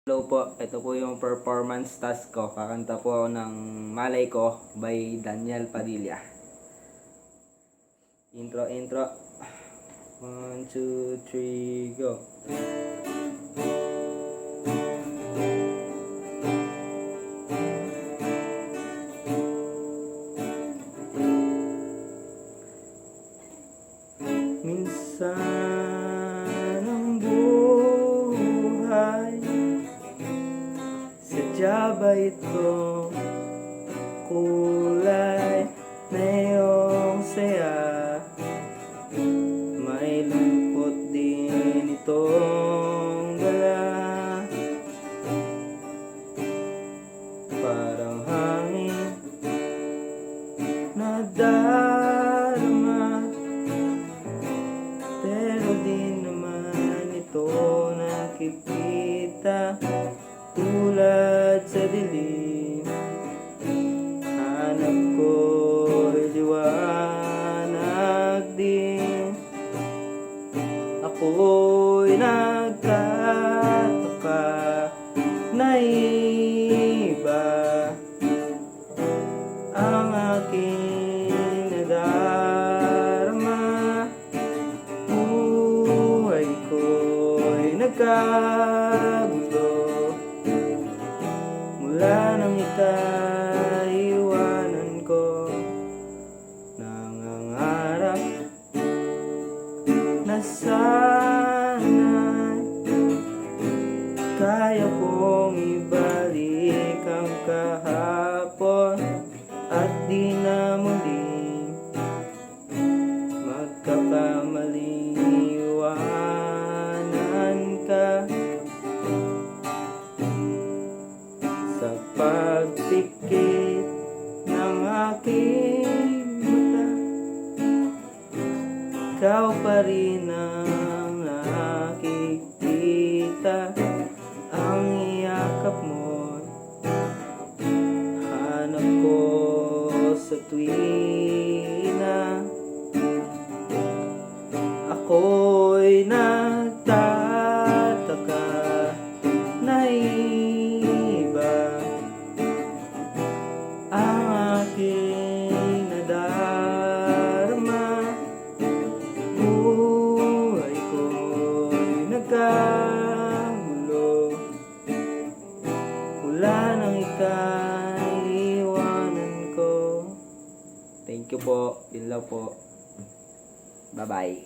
Hello po, ito po yung performance task ko. Kakanta po ako ng Malay Ko by Daniel Padilla. Intro. 1, 2, 3, go. Minsan ang buhay sadya ba ito kulay na iyong saya? May lungkot din itong dala, parang hangin na darama, pero di naman ito nakikita tulad sa dilim. Hanap ko'y liwanag din. Ako'y nagtataka na iba ang aking nadarama. Buhay ko'y nagkagulo mula nang ikaiwanan ko. Nangangarap na sana kaya kong ibalik ang kahapon at di na muling magkakamaling iwanan ka. Sa pagpikit ng aking mata, ikaw pa rin ang nakikita. Ang iyakap mo hanap ko sa tuwina. Ako'y nagtataka na iba ang aking nadarama. Buhay ko'y nagkagulo mula nang ikaiwanan ko. Thank you po. Yun lang po. Bye-bye.